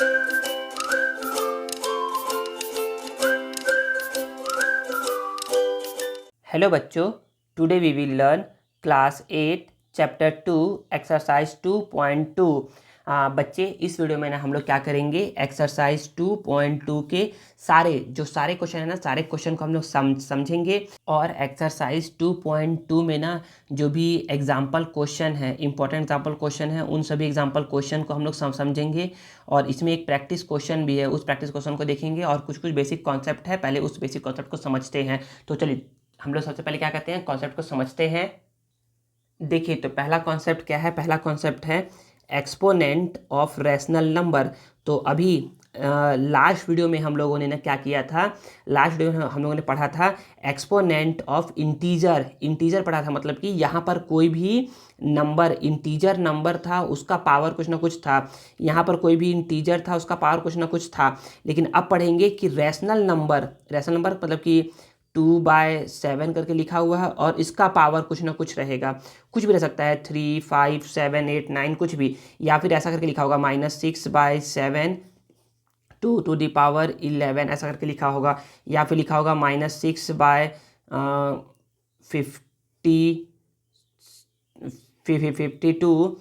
Hello बच्चों, today we will learn class 8 chapter 2 exercise 2.2। बच्चे, इस वीडियो में ना हम लोग क्या करेंगे, एक्सरसाइज 2.2 के सारे क्वेश्चन है ना, सारे क्वेश्चन को हम लोग समझेंगे। और एक्सरसाइज 2.2 में ना जो भी एग्जाम्पल क्वेश्चन है, इंपॉर्टेंट एग्जाम्पल क्वेश्चन है, उन सभी एग्जाम्पल क्वेश्चन को हम लोग समझेंगे। और इसमें एक प्रैक्टिस क्वेश्चन भी है, उस प्रैक्टिस क्वेश्चन को देखेंगे। और कुछ बेसिक कॉन्सेप्ट है, पहले उस बेसिक कॉन्सेप्ट को समझते हैं। तो चलिए हम लोग सबसे पहले क्या करते हैं, कॉन्सेप्ट को समझते हैं। देखिए, तो पहला कॉन्सेप्ट क्या है, पहला कॉन्सेप्ट है एक्सपोनेंट ऑफ रैशनल नंबर। तो अभी लास्ट वीडियो में हम लोगों ने ना क्या किया था, लास्ट वीडियो में हम लोगों ने पढ़ा था एक्सपोनेंट ऑफ इंटीजर पढ़ा था। मतलब कि यहाँ पर कोई भी नंबर इंटीजर नंबर था, उसका पावर कुछ ना कुछ था। यहाँ पर कोई भी इंटीजर था, उसका पावर कुछ ना कुछ था। लेकिन अब पढ़ेंगे कि रैशनल नंबर मतलब कि 2/7 करके लिखा हुआ है और इसका पावर कुछ ना कुछ रहेगा, कुछ भी रह सकता है, 3, 5, 7, 8, 9 कुछ भी। या फिर ऐसा करके लिखा होगा -6/7 टू द पावर 11 ऐसा करके लिखा होगा। या फिर लिखा होगा -6/52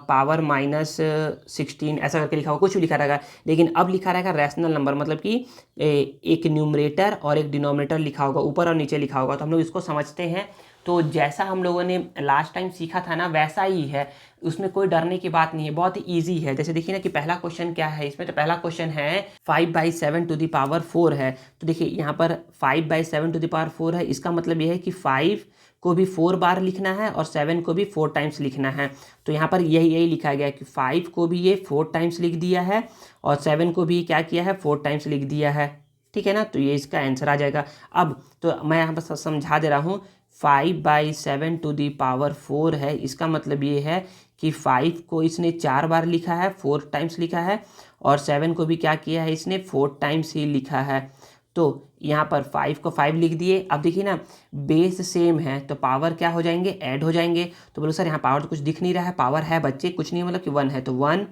पावर -16 ऐसा करके लिखा होगा, कुछ भी लिखा रहेगा। लेकिन अब लिखा रहेगा रैशनल नंबर, मतलब कि एक न्यूमरेटर और एक डिनोमिनेटर लिखा होगा, ऊपर और नीचे लिखा होगा। तो हम लोग इसको समझते हैं। तो जैसा हम लोगों ने लास्ट टाइम सीखा था ना, वैसा ही है, उसमें कोई डरने की बात नहीं है, बहुत ही ईजी है। जैसे देखिए ना कि पहला क्वेश्चन क्या है इसमें, तो पहला क्वेश्चन है 5/7 टू द पावर 4 है। तो देखिए यहाँ पर 5/7 टू द पावर 4 है, इसका मतलब यह है कि 5 को भी 4 बार लिखना है और 7 को भी 4 टाइम्स लिखना है। तो यहाँ पर यही लिखा गया है कि 5 को भी ये 4 टाइम्स लिख दिया है और 7 को भी क्या किया है, 4 टाइम्स लिख दिया है। ठीक है ना, तो ये इसका आंसर आ जाएगा। अब तो मैं यहाँ पर समझा दे रहा हूँ, 5/7 टू दी पावर 4 है, इसका मतलब ये है कि 5 को इसने 4 बार लिखा है, 4 टाइम्स लिखा है, और 7 को भी क्या किया है, इसने 4 टाइम्स ही लिखा है। तो यहाँ पर 5 को 5 लिख दिए। अब देखिए ना, बेस सेम है तो पावर क्या हो जाएंगे, ऐड हो जाएंगे। तो बोलो सर यहाँ पावर तो कुछ दिख नहीं रहा है। पावर है बच्चे, कुछ नहीं, मतलब कि 1 है, तो 1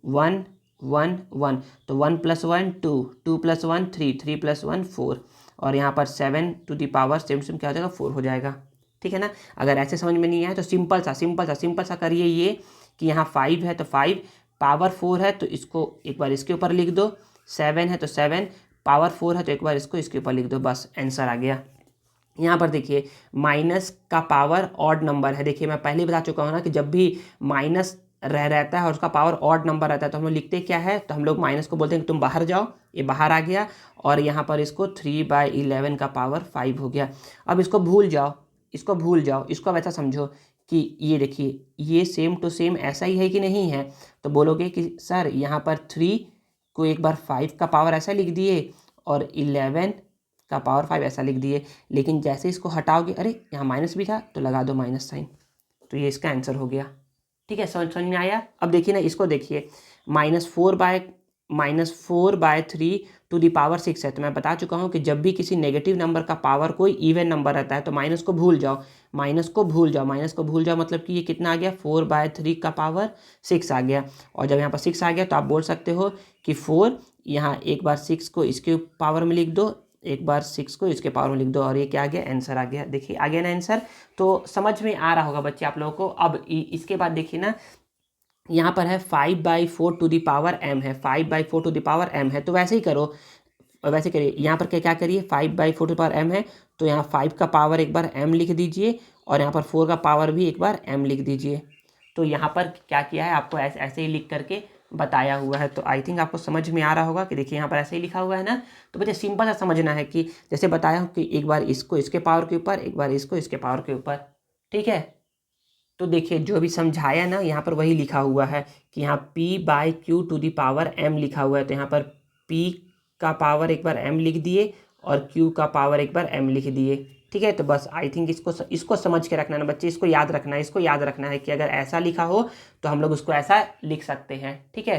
1 1 1, तो 1 + 1 2, 2 + 1 3, 3 + 1 4, और यहाँ पर 7 टू दी पावर सेम क्या हो जाएगा, 4 हो जाएगा। ठीक है ना। अगर ऐसे समझ में नहीं आया तो सिंपल सा करिए ये कि यहाँ 5 है तो 5, पावर 4 है तो इसको एक बार इसके ऊपर लिख दो, 7 है तो 7, पावर 4 है तो एक बार इसको इसके ऊपर लिख दो, बस आंसर आ गया। यहाँ पर देखिए माइनस का पावर ऑड नंबर है। देखिए मैं पहले बता चुका हूँ ना कि जब भी माइनस रहता है और उसका पावर ऑड नंबर रहता है तो हम लोग लिखते क्या है, तो हम लोग माइनस को बोलते हैं कि तुम बाहर जाओ, ये बाहर आ गया। और यहाँ पर इसको 3/11 का पावर 5 हो गया। अब इसको भूल जाओ, इसको अब ऐसा समझो कि ये देखिए ये सेम टू सेम ऐसा ही है कि नहीं है। तो बोलोगे कि सर यहाँ पर 3 को एक बार 5 का पावर ऐसा लिख दिए और 11 का पावर 5 ऐसा लिख दिए। लेकिन जैसे इसको हटाओगे, अरे यहाँ माइनस भी था तो लगा दो माइनस साइन, तो ये इसका आंसर हो गया। ठीक है, समझ में आया। अब देखिए ना, इसको देखिए -4/3 टू दी पावर 6 है। तो मैं बता चुका हूँ कि जब भी किसी नेगेटिव नंबर का पावर कोई इवन नंबर रहता है तो माइनस को भूल जाओ, मतलब कि ये कितना आ गया, 4/3 का पावर 6 आ गया। और जब यहाँ पर 6 आ गया तो आप बोल सकते हो कि 4, यहाँ एक बार 6 को इसके पावर में लिख दो, एक बार 6 को इसके पावर में लिख दो, और ये क्या आ गया, आंसर आ गया। देखिए आ गया ना आंसर। तो समझ में आ रहा होगा बच्चे आप लोगों को। अब इसके बाद देखिए ना, यहाँ पर है 5/4 टू दी पावर m है, 5/4 टू दी पावर m है। तो वैसे ही करो, वैसे करिए। यहाँ पर क्या करिए, 5/4 टू दी पावर m है तो यहाँ 5 का पावर एक बार m लिख दीजिए और यहाँ पर 4 का पावर भी एक बार m लिख दीजिए। तो यहाँ पर क्या किया है, आपको ऐसे ही लिख करके बताया हुआ है। तो आई थिंक आपको समझ में आ रहा होगा कि देखिए यहाँ पर ऐसे ही लिखा हुआ है ना। तो बच्चे सिंपल सा समझना है कि जैसे बताया हूँ कि एक बार इसको इसके पावर के ऊपर, एक बार इसको इसके पावर के ऊपर। ठीक है, तो देखिए जो भी समझाया ना यहाँ पर वही लिखा हुआ है कि यहाँ P/Q to the power m लिखा हुआ है। तो यहाँ पर P का पावर एक बार m लिख दिए और Q का पावर एक बार m लिख दिए। ठीक है, तो बस आई थिंक इसको समझ के रखना है ना बच्चे, इसको याद रखना है कि अगर ऐसा लिखा हो तो हम लोग उसको ऐसा लिख सकते हैं। ठीक है,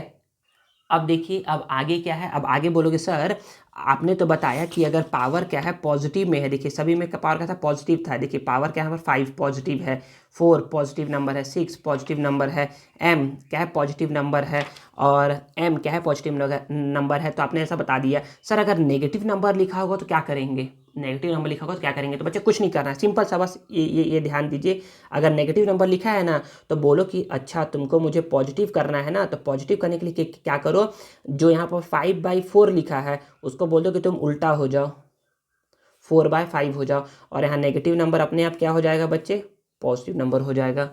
अब देखिए अब आगे क्या है, अब आगे बोलोगे सर आपने तो बताया कि अगर पावर क्या है पॉजिटिव में है, देखिए सभी में का पावर क्या था पॉजिटिव था, देखिए पावर क्या है हमारा 5 पॉजिटिव है, 4 पॉजिटिव नंबर है, 6 पॉजिटिव नंबर है, m क्या है पॉजिटिव नंबर है और m क्या है पॉजिटिव नंबर है। तो आपने ऐसा बता दिया। सर अगर नेगेटिव नंबर लिखा होगा तो क्या करेंगे, नेगेटिव नंबर लिखा होगा तो क्या करेंगे, तो बच्चे कुछ नहीं करना है, सिंपल सा बस ये ध्यान दीजिए। अगर नेगेटिव नंबर लिखा है ना तो बोलो कि अच्छा तुमको मुझे पॉजिटिव करना है ना, तो पॉजिटिव करने के लिए क्या करो, जो यहाँ पर 5/4 लिखा है उसको बोल दो कि तुम उल्टा हो जाओ, 4/5 हो जाओ, और यहाँ नेगेटिव नंबर अपने आप क्या हो जाएगा बच्चे, पॉजिटिव नंबर हो जाएगा।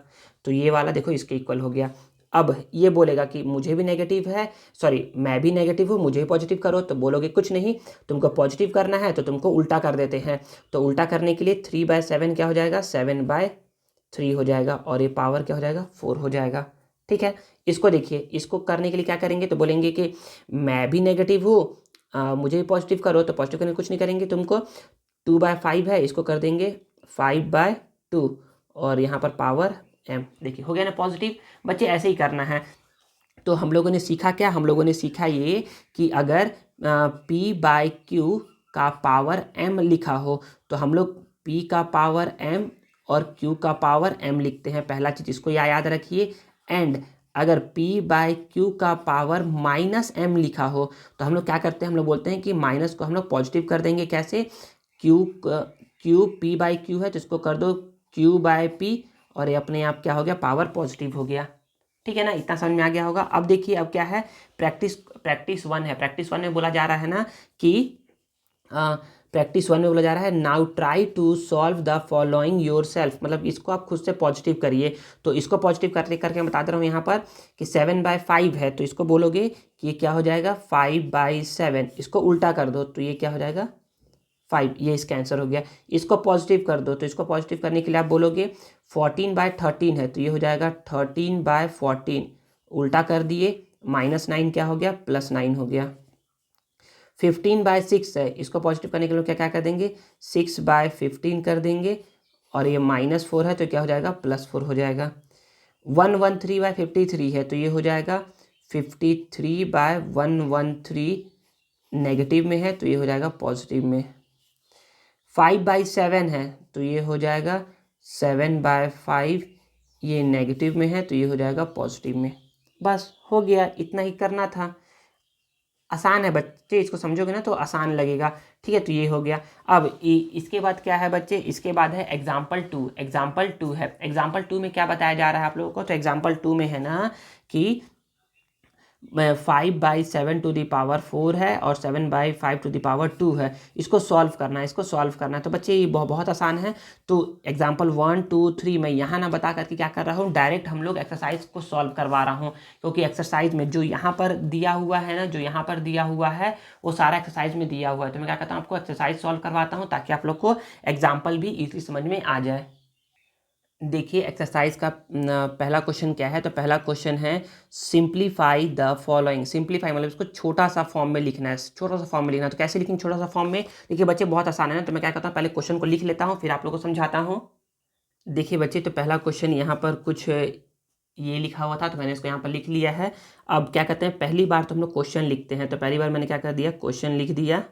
तो ये वाला देखो इसके इक्वल हो गया। अब ये बोलेगा कि मुझे भी नेगेटिव है, सॉरी मैं भी नेगेटिव हूँ मुझे भी पॉजिटिव करो, तो बोलोगे कुछ नहीं, तुमको पॉजिटिव करना है तो तुमको उल्टा कर देते हैं। तो उल्टा करने के लिए 3/7 क्या हो जाएगा, 7/3 हो जाएगा, और ये पावर क्या हो जाएगा 4 हो जाएगा। ठीक है, इसको देखिए, इसको करने के लिए क्या करेंगे, तो बोलेंगे कि मैं भी नेगेटिव हूँ मुझे भी पॉजिटिव करो, तो पॉजिटिव करने कुछ नहीं करेंगे, तुमको 2/5 है इसको कर देंगे 5/2, और यहाँ पर पावर m, देखिए हो गया ना पॉजिटिव। बच्चे ऐसे ही करना है। तो हम लोगों ने सीखा क्या, हम लोगों ने सीखा ये कि अगर p/q का पावर m लिखा हो तो हम लोग p का पावर m और q का पावर m लिखते हैं, पहला चीज़ इसको याद रखिए। एंड अगर p/q का पावर -m लिखा हो तो हम लोग क्या करते हैं, हम लोग बोलते हैं कि माइनस को हम लोग पॉजिटिव कर देंगे। कैसे, q p/q है तो इसको कर दो q/p, और ये अपने आप क्या हो गया, पावर पॉजिटिव हो गया। ठीक है ना, इतना समझ में आ गया होगा। अब देखिए अब क्या है, प्रैक्टिस 1 है। प्रैक्टिस 1 में बोला जा रहा है ना कि प्रैक्टिस 1 में बोला जा रहा है now try to solve the following yourself, मतलब इसको आप खुद से पॉजिटिव करिए। तो इसको पॉजिटिव करके मैं बता दे रहा हूँ यहाँ पर कि 7/5 है, तो इसको बोलोगे कि ये क्या हो जाएगा 5/7, इसको उल्टा कर दो तो ये क्या हो जाएगा 5, ये इसका आंसर हो गया। इसको पॉजिटिव कर दो, तो इसको पॉजिटिव करने के लिए आप बोलोगे 14/13 है, तो ये हो जाएगा 13/14, उल्टा कर दिए, -9 क्या हो गया +9 हो गया। 15/6 है, इसको पॉजिटिव करने के लिए क्या क्या कर देंगे, 6/15 कर देंगे, और ये -4 है तो क्या हो जाएगा +4 हो जाएगा। 113/53 है, तो ये हो जाएगा 53/113, नेगेटिव में है तो ये हो जाएगा पॉजिटिव में। 5/7 है तो ये हो जाएगा 7/5, ये नेगेटिव में है तो ये हो जाएगा पॉजिटिव में। बस हो गया, इतना ही करना था। आसान है बच्चे, इसको समझोगे ना तो आसान लगेगा। ठीक है, तो ये हो गया। अब इसके बाद क्या है बच्चे, इसके बाद है एग्जाम्पल 2। एग्जाम्पल 2 है, एग्जाम्पल 2 में क्या बताया जा रहा है आप लोगों को, तो एग्जाम्पल 2 में है ना कि 5/7 है और 7/5 है, इसको सॉल्व करना है, इसको सॉल्व करना है। तो बच्चे ये बहुत आसान है। तो एग्जाम्पल 1 2 3 मैं यहाँ ना बता करके क्या कर रहा हूँ, डायरेक्ट हम लोग एक्सरसाइज को सॉल्व करवा रहा हूँ, क्योंकि एक्सरसाइज में जो यहाँ पर दिया हुआ है ना, जो यहाँ पर दिया हुआ है वो सारा एक्सरसाइज में दिया हुआ है। तो मैं क्या करता हूँ, आपको एक्सरसाइज सॉल्व करवाता हूँ ताकि आप लोग को एग्जाम्पल भी इजीली समझ में आ जाए। देखिए एक्सरसाइज का पहला क्वेश्चन क्या है, तो पहला क्वेश्चन है सिंप्लीफाई द फॉलोइंग। सिंप्लीफाई मतलब इसको छोटा सा फॉर्म में लिखना है, छोटा सा फॉर्म में लिखना है। तो कैसे लिखेंगे छोटा सा फॉर्म में, देखिए बच्चे बहुत आसान है ना। तो मैं क्या करता हूँ, पहले क्वेश्चन को लिख लेता हूँ फिर आप लोगों को समझाता हूँ। देखिए बच्चे, तो पहला क्वेश्चन यहाँ पर कुछ ये लिखा हुआ था तो मैंने इसको यहाँ पर लिख लिया है। अब क्या कहते हैं, पहली बार तो हम लोग क्वेश्चन लिखते हैं, तो पहली बार मैंने क्या कर दिया, क्वेश्चन लिख दिया।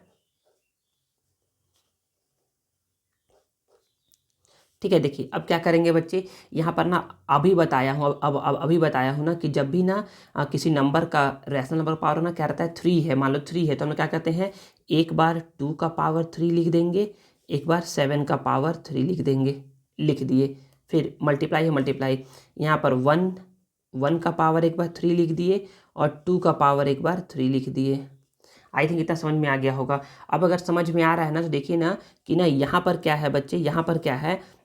ठीक है, देखिए अब क्या करेंगे बच्चे, यहाँ पर ना अभी बताया हूँ, अब अभी बताया हूँ ना कि जब भी ना किसी नंबर का रैशनल नंबर पावर ना क्या रहता है 3 है, मान लो 3 है, तो हम लोग क्या करते हैं, एक बार 2 का पावर 3 लिख देंगे, एक बार 7 का पावर 3 लिख देंगे, लिख दिए। फिर मल्टीप्लाई है मल्टीप्लाई, यहाँ पर 1 का पावर एक बार 3 लिख दिए और 2 का पावर एक बार 3 लिख दिए। आई थिंक इतना समझ में आ गया होगा। अब अगर समझ में आ रहा है ना तो देखिए ना कि ना यहाँ पर क्या है बच्चे, यहाँ पर क्या है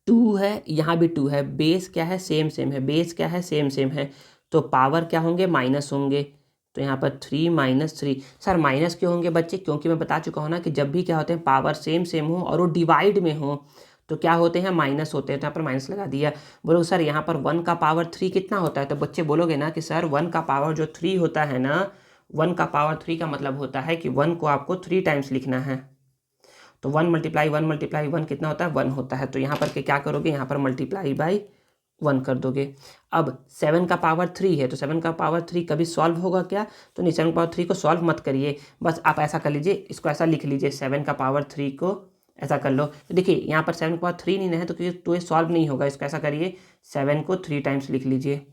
2 है, यहाँ भी 2 है, बेस क्या है सेम सेम है, बेस क्या है सेम सेम है, तो पावर क्या होंगे माइनस होंगे। तो यहाँ पर 3 - 3, सर माइनस क्यों होंगे बच्चे, क्योंकि मैं बता चुका हूँ ना कि जब भी क्या होते हैं पावर सेम सेम हो और वो डिवाइड में हो तो क्या होते हैं, माइनस होते हैं। तो यहाँ पर माइनस लगा दिया। बोलो सर यहाँ पर 1 का पावर 3 कितना होता है, तो बच्चे बोलोगे ना कि सर 1 का पावर जो 3 होता है ना, 1 का पावर 3 का मतलब होता है कि 1 को आपको 3 टाइम्स लिखना है। तो 1 × 1 × 1 कितना होता है, 1 होता है। तो यहाँ पर के क्या करोगे, यहाँ पर मल्टीप्लाई बाई 1 कर दोगे। अब 7 का पावर 3 है तो 7 का पावर 3 कभी सॉल्व होगा क्या? तो नहीं, 7 का पावर 3 को सॉल्व मत करिए, बस आप ऐसा कर लीजिए, इसको ऐसा लिख लीजिए, 7 का पावर 3 को ऐसा कर लो। तो देखिए यहाँ पर 7 का पावर 3 नहीं है तो ये सॉल्व नहीं होगा, इसको ऐसा करिए, 7 को 3 टाइम्स लिख लीजिए।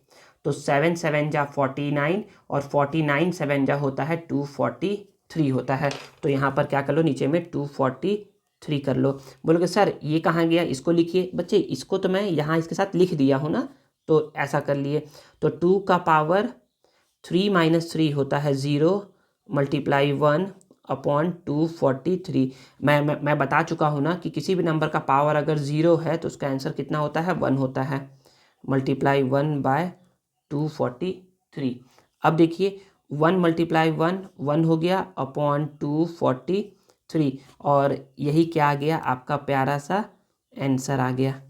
तो 7 7 जा 49 और 49 7 जा होता है 243 होता है। तो यहाँ पर क्या कर लो, नीचे में 243 कर लो। बोलोगे सर ये कहाँ गया, इसको लिखिए। बच्चे इसको तो मैं यहाँ इसके साथ लिख दिया हूँ ना, तो ऐसा कर लिए। तो 2 का पावर 3 माइनस 3 होता है 0 मल्टीप्लाई 1 अपॉन 243। मैं बता चुका हूँ ना कि किसी भी नंबर का पावर अगर 0 है तो उसका आंसर कितना होता है, 1 होता है, मल्टीप्लाई 1 बाय 243। अब देखिए 1 मल्टीप्लाई 1 1 हो गया अपॉन 243, और यही क्या आ गया, आपका प्यारा सा आंसर आ गया।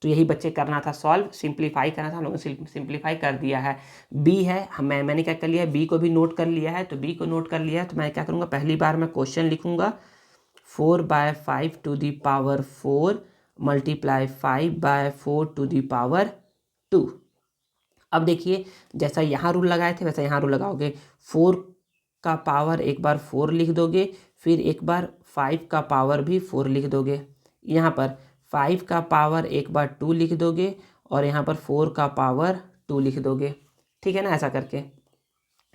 तो यही बच्चे करना था, सॉल्व सिंप्लीफाई करना था, हम लोगों ने सिंप्लीफाई कर दिया है। बी है, मैंने क्या कर लिया है, बी को भी नोट कर लिया है। तो बी को नोट कर लिया है तो मैं क्या करूँगा, पहली बार मैं क्वेश्चन लिखूँगा 4/5 to the power 4 multiply 5/4 to the power 2। अब देखिए जैसा यहाँ रूल लगाए थे वैसा यहाँ रूल लगाओगे। 4 का पावर एक बार 4 लिख दोगे, फिर एक बार 5 का पावर भी 4 लिख दोगे। यहाँ पर 5 का पावर एक बार 2 लिख दोगे और यहाँ पर 4 का पावर 2 लिख दोगे, ठीक है ना, ऐसा करके।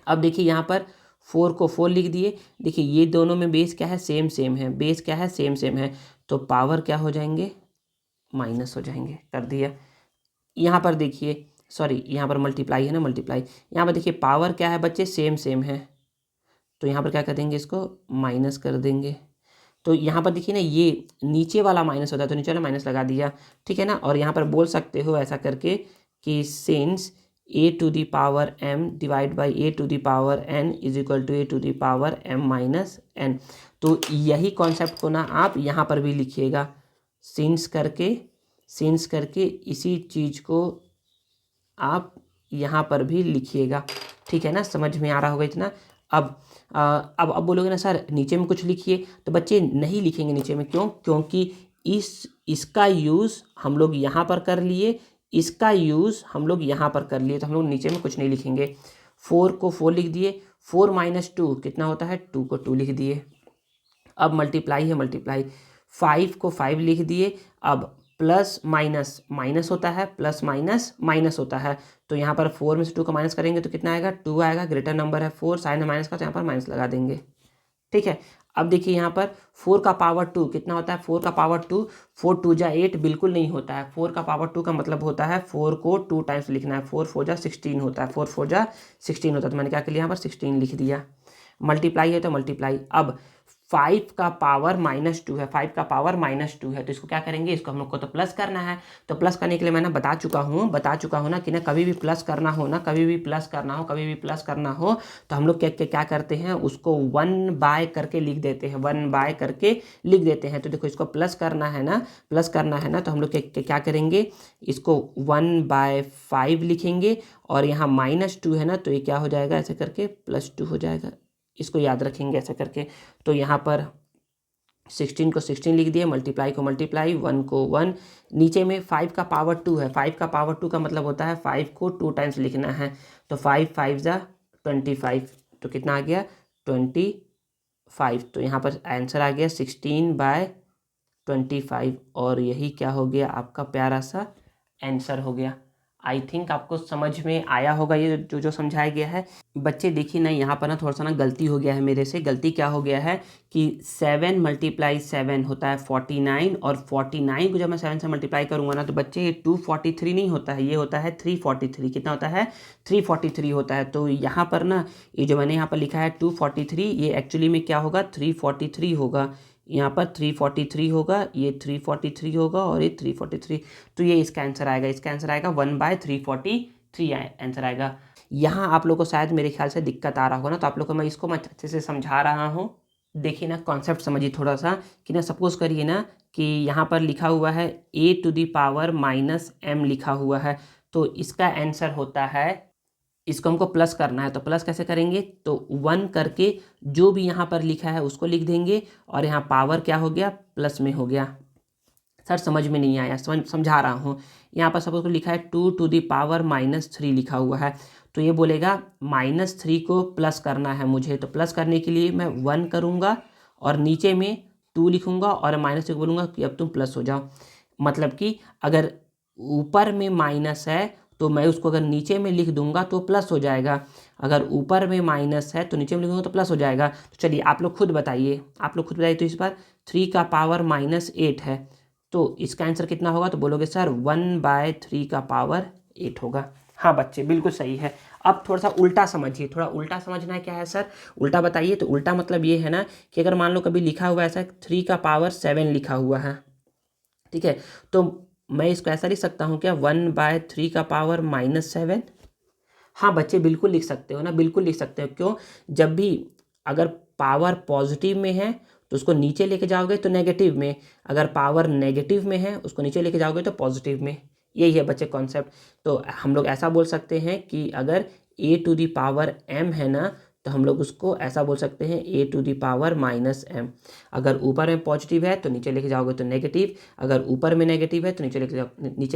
अब देखिए यहाँ पर 4 को 4 लिख दिए। देखिए ये दोनों में बेस क्या है, सेम सेम है, बेस क्या है, सेम सेम है, तो पावर क्या हो जाएंगे, माइनस हो जाएंगे, कर दिया। यहाँ पर देखिए, सॉरी यहाँ पर मल्टीप्लाई है ना, मल्टीप्लाई, यहाँ पर देखिए पावर क्या है बच्चे, सेम सेम है, तो यहाँ पर क्या कर देंगे, इसको माइनस कर देंगे। तो यहाँ पर देखिए ना, ये नीचे वाला माइनस होता है तो नीचे वाला माइनस लगा दिया, ठीक है ना। और यहाँ पर बोल सकते हो ऐसा करके कि since a to the power m divide by a to the power n is equal to a to the power m minus n। तो यही कॉन्सेप्ट को ना आप यहाँ पर भी लिखिएगा, सिंस करके इसी चीज़ को आप यहाँ पर भी लिखिएगा, ठीक है ना, समझ में आ रहा होगा इतना। अब बोलोगे ना सर नीचे में कुछ लिखिए, तो बच्चे नहीं लिखेंगे नीचे में, क्यों, क्योंकि इसका यूज़ हम लोग यहाँ पर कर लिए, इसका यूज़ हम लोग यहाँ पर कर लिए, तो हम लोग नीचे में कुछ नहीं लिखेंगे। 4 को 4 लिख दिए, 4 माइनस 2 कितना होता है, 2 को 2 लिख दिए। अब मल्टीप्लाई है, मल्टीप्लाई 5 को 5 लिख दिए। अब प्लस माइनस माइनस होता है, प्लस माइनस माइनस होता है, तो यहाँ पर 4 में से 2 का माइनस करेंगे तो कितना आएगा, 2 आएगा, ग्रेटर नंबर है 4, साइन है माइनस का तो यहाँ पर माइनस लगा देंगे, ठीक है। अब देखिए यहाँ पर 4 का पावर 2 कितना होता है, 4 का पावर 2, 4 2 जा 8 बिल्कुल नहीं होता है, 4 का पावर 2 का मतलब होता है 4 को 2 टाइम्स लिखना है, 4 4 जा 16 होता है, 4 4 जा 16 होता है, तो मैंने क्या कर लिया यहाँ पर 16 लिख दिया। मल्टीप्लाई है तो मल्टीप्लाई, अब 5 का पावर -2 है, 5 का पावर -2 है, तो इसको क्या करेंगे, इसको हम लोग को तो प्लस करना है। तो प्लस करने के लिए मैंने बता चुका हूँ ना कि ना कभी भी प्लस करना हो ना, कभी भी प्लस करना हो तो हम लोग क्या करते हैं, उसको 1 बाय करके लिख देते हैं, 1 बाय करके लिख देते हैं। तो देखो इसको प्लस करना है ना, तो हम लोग क्या करेंगे, इसको 1/5 लिखेंगे और यहाँ -2 है ना, तो ये क्या हो जाएगा, ऐसे करके +2 हो जाएगा, इसको याद रखेंगे ऐसा करके। तो यहाँ पर 16 को 16 लिख दिए, मल्टीप्लाई को मल्टीप्लाई, 1 को 1, नीचे में 5 का पावर 2 है, 5 का पावर 2 का मतलब होता है 5 को 2 टाइम्स लिखना है, तो 5 5 जा 25, तो कितना आ गया, 25। तो यहाँ पर आंसर आ गया 16/25, और यही क्या हो गया, आपका प्यारा सा आंसर हो गया। आई थिंक आपको समझ में आया होगा ये जो समझाया गया है। बच्चे देखिए ना, यहाँ पर ना थोड़ा सा ना गलती हो गया है मेरे से। गलती क्या हो गया है कि 7 × 7 होता है 49, और 49 को जब मैं 7 से मल्टीप्लाई करूँगा ना तो बच्चे ये 243 नहीं होता है, ये होता है 343। कितना होता है, 343 होता है। तो यहाँ पर ना ये जो मैंने यहाँ पर लिखा है 243, ये एक्चुअली में क्या होगा, 343 होगा। यहाँ पर 343 होगा, ये 343 होगा और ये 343, तो ये इसका आंसर आएगा, 1/343 आंसर आएगा। यहाँ आप लोग को शायद मेरे ख्याल से दिक्कत आ रहा होगा ना, तो आप लोग को मैं इसको अच्छे से समझा रहा हूँ। देखिए ना, कॉन्सेप्ट समझिए थोड़ा सा कि ना, सपोज करिए ना कि यहाँ पर लिखा हुआ है a to the power -m लिखा हुआ है, तो इसका आंसर होता है, इसको हमको प्लस करना है, तो प्लस कैसे करेंगे, तो 1 करके जो भी यहाँ पर लिखा है उसको लिख देंगे, और यहाँ पावर क्या हो गया, प्लस में हो गया। सर समझ में नहीं आया, समझा रहा हूँ। यहाँ पर सपोज को लिखा है 2⁻³ लिखा हुआ है, तो ये बोलेगा -3 को प्लस करना है मुझे। तो प्लस करने के लिए मैं 1 करूँगा और नीचे में 2 लिखूँगा और -3 को बोलूँगा कि अब तुम प्लस हो जाओ। मतलब कि अगर ऊपर में माइनस है तो मैं उसको अगर नीचे में लिख दूंगा तो प्लस हो जाएगा, अगर ऊपर में माइनस है तो नीचे में लिखूंगा तो प्लस हो जाएगा। तो चलिए आप लोग खुद बताइए, तो इस बार 3⁻⁻8 है, तो इसका आंसर कितना होगा? तो बोलोगे सर 1/3⁸ होगा। हाँ बच्चे बिल्कुल सही है। अब थोड़ा सा उल्टा समझिए, थोड़ा उल्टा समझना है। क्या है सर? उल्टा बताइए। तो उल्टा मतलब ये है ना कि अगर मान लो कभी लिखा हुआ ऐसा 3⁻7 लिखा हुआ है, ठीक है, तो मैं इसको ऐसा लिख सकता हूँ क्या, 1/3⁻7। हाँ बच्चे बिल्कुल लिख सकते हो ना, बिल्कुल लिख सकते हो। क्यों? जब भी अगर पावर पॉजिटिव में है तो उसको नीचे लेके जाओगे तो नेगेटिव में, अगर पावर नेगेटिव में है उसको नीचे लेके जाओगे तो पॉजिटिव में। यही है बच्चे कॉन्सेप्ट। तो हम लोग ऐसा बोल सकते हैं कि अगर a⁻m है ना, तो हम लोग उसको ऐसा बोल सकते हैं a⁻−m। अगर ऊपर में पॉजिटिव है तो नीचे लेके जाओगे तो नेगेटिव, अगर ऊपर में नेगेटिव है तो नीचे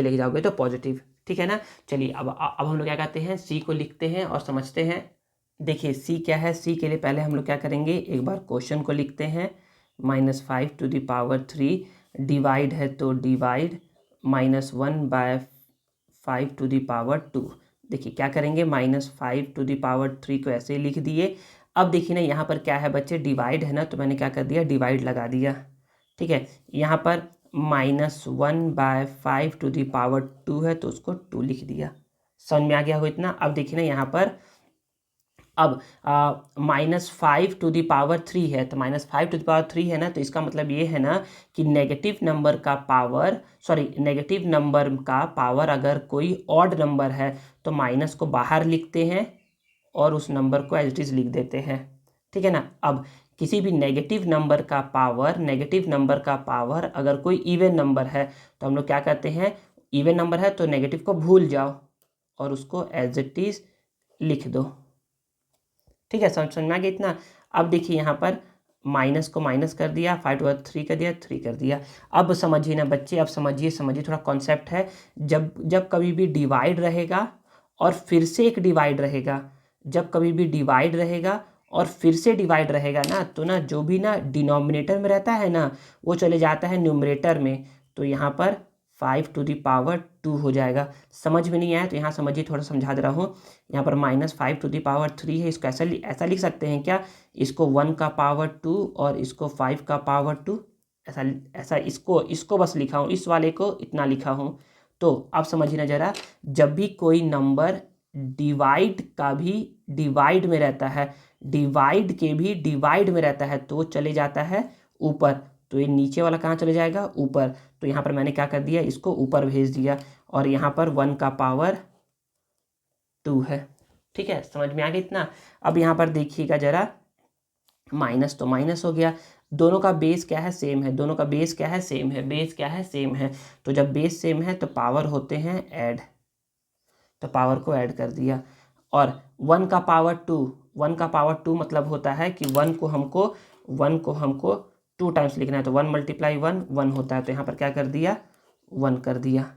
लेके जाओगे तो पॉजिटिव। ठीक है ना। चलिए अब हम लोग क्या कहते हैं, सी को लिखते हैं और समझते हैं। देखिए सी क्या है, सी के लिए पहले हम लोग क्या करेंगे, एक बार क्वेश्चन को लिखते हैं। -5⁻3 डिवाइड है तो डिवाइड -1/5⁻2। देखिए क्या करेंगे, -5⁻3 को ऐसे ही लिख दिए। अब देखिए ना यहाँ पर क्या है बच्चे, डिवाइड है ना, तो मैंने क्या कर दिया, डिवाइड लगा दिया। ठीक है, यहाँ पर -1/5⁻2 है तो उसको 2 लिख दिया। समझ में आ गया हो इतना? अब देखिए ना यहाँ पर अब -5⁻3 है, तो -5⁻3 है ना, तो इसका मतलब ये है ना कि नेगेटिव नंबर का पावर अगर कोई ऑड नंबर है तो माइनस को बाहर लिखते हैं और उस नंबर को एज इट इज़ लिख देते हैं। ठीक है ना। अब किसी भी नेगेटिव नंबर का पावर अगर कोई इवन नंबर है तो हम लोग क्या करते हैं, इवन नंबर है तो नेगेटिव को भूल जाओ और उसको एज इट इज़ लिख दो। ठीक है, समझ में आ गया इतना? अब देखिए यहाँ पर माइनस को माइनस कर दिया, 5/3 कर दिया, 3 कर दिया। अब समझिए ना बच्चे, अब समझिए थोड़ा कॉन्सेप्ट है। जब कभी भी डिवाइड रहेगा और फिर से एक डिवाइड रहेगा, जब कभी भी डिवाइड रहेगा और फिर से डिवाइड रहेगा ना, तो ना जो भी ना डिनोमिनेटर में रहता है ना वो चले जाता है न्यूमरेटर में। तो यहाँ पर 5⁻2 हो जाएगा। समझ में नहीं आया तो यहाँ समझिए, थोड़ा समझा दे रहा हूँ। यहाँ पर -5⁻3 है, इसको ऐसा लिख सकते हैं क्या, इसको 1⁻2 और इसको 5⁻2, ऐसा इसको बस लिखा हूँ, इस वाले को इतना लिखा हूँ। तो अब समझिए ना जरा, जब भी कोई नंबर डिवाइड का भी डिवाइड में रहता है, डिवाइड के भी डिवाइड में रहता है, तो वो चले जाता है ऊपर। तो ये नीचे वाला कहाँ चले जाएगा, ऊपर। तो यहाँ पर मैंने क्या कर दिया, इसको ऊपर भेज दिया और यहाँ पर 1⁻2 है। ठीक है, समझ में आ गया इतना? अब यहाँ पर देखिएगा जरा, माइनस तो माइनस हो गया, दोनों का बेस क्या है, सेम है। दोनों का बेस क्या है, सेम है। बेस क्या है, सेम है। तो जब बेस सेम है तो पावर होते हैं ऐड, तो पावर को ऐड कर दिया। और 1⁻2 मतलब होता है कि 1 को हमको 2 टाइम्स लिखना है, तो 1 × 1 1 होता है। तो यहाँ पर क्या कर दिया, 1 कर दिया।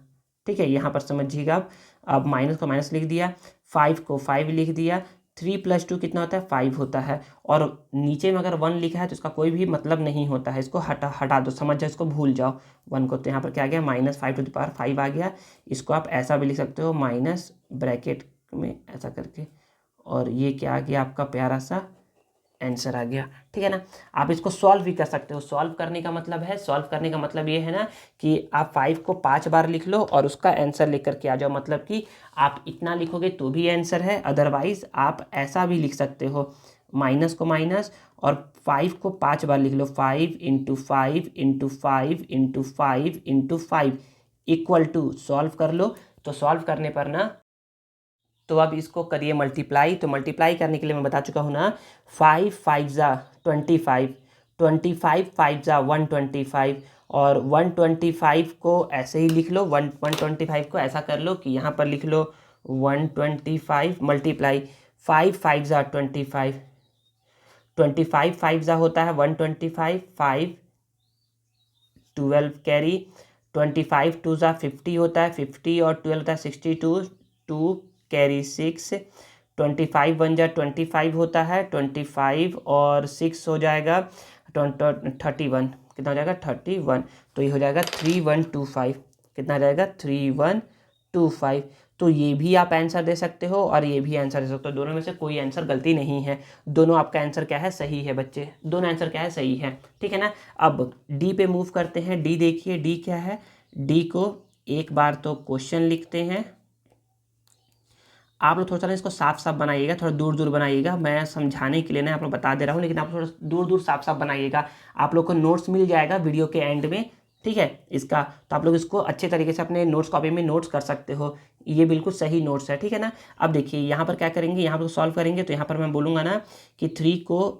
ठीक है, यहाँ पर समझिएगा। अब माइनस को माइनस लिख दिया, 5 को 5 लिख दिया। 3 + 2 कितना होता है, 5 होता है। और नीचे में अगर 1 लिखा है तो इसका कोई भी मतलब नहीं होता है, इसको हटा दो, समझ जाओ, इसको भूल जाओ 1 को। तो यहाँ पर क्या आ गया, -5⁻5 आ गया। इसको आप ऐसा भी लिख सकते हो, माइनस ब्रैकेट में ऐसा करके, और ये क्या आ गया, आपका प्यारा सा आंसर आ गया। ठीक है ना। आप इसको सॉल्व भी कर सकते हो। सॉल्व करने का मतलब ये है ना कि आप 5 को 5 बार लिख लो और उसका आंसर लेकर के आ जाओ। मतलब कि आप इतना लिखोगे तो भी आंसर है, अदरवाइज आप ऐसा भी लिख सकते हो, माइनस को माइनस और 5 को 5 बार लिख लो, 5 × 5 × 5 × 5 × 5 इक्वल टू, सॉल्व कर लो। तो सॉल्व करने पर ना, तो अब इसको करिए मल्टीप्लाई। तो मल्टीप्लाई करने के लिए मैं बता चुका हूँ ना, 5 5 × 25, 25 5 × 125, और 125 को ऐसे ही लिख लो। 125 को ऐसा कर लो कि यहाँ पर लिख लो 125 मल्टीप्लाई 5 5 × 25, 25 5 होता है 125, 5 12 कैरी 25 टू ज़ा 50 होता है, 50 और 12 होता है 62, 2 कैरी 6, 25 वन जा 25 होता है, 25 और 6 हो जाएगा 31, कितना हो जाएगा 31, तो ये हो जाएगा 3125, कितना आ जाएगा 3125। तो ये भी आप आंसर दे सकते हो और ये भी आंसर दे सकते हो, दोनों में से कोई आंसर गलती नहीं है, दोनों आपका आंसर क्या है, सही है बच्चे, दोनों आंसर क्या है, सही है, ठीक है ना। अब डी पे मूव करते हैं। डी देखिए, डी क्या है, डी को एक बार तो क्वेश्चन लिखते हैं। आप लोग थोड़ा सा इसको साफ साफ बनाइएगा, थोड़ा दूर दूर बनाइएगा, मैं समझाने के लिए ना आप लोग बता दे रहा हूँ, लेकिन आप थोड़ा दूर दूर साफ साफ बनाइएगा। आप लोग को नोट्स मिल जाएगा वीडियो के एंड में, ठीक है इसका, तो आप लोग इसको अच्छे तरीके से अपने नोट्स कॉपी में नोट्स कर सकते हो, ये बिल्कुल सही नोट्स है, ठीक है ना। अब देखिए यहाँ पर क्या करेंगे, यहाँ पर सॉल्व करेंगे, तो यहाँ पर मैं बोलूँगा ना कि 3 को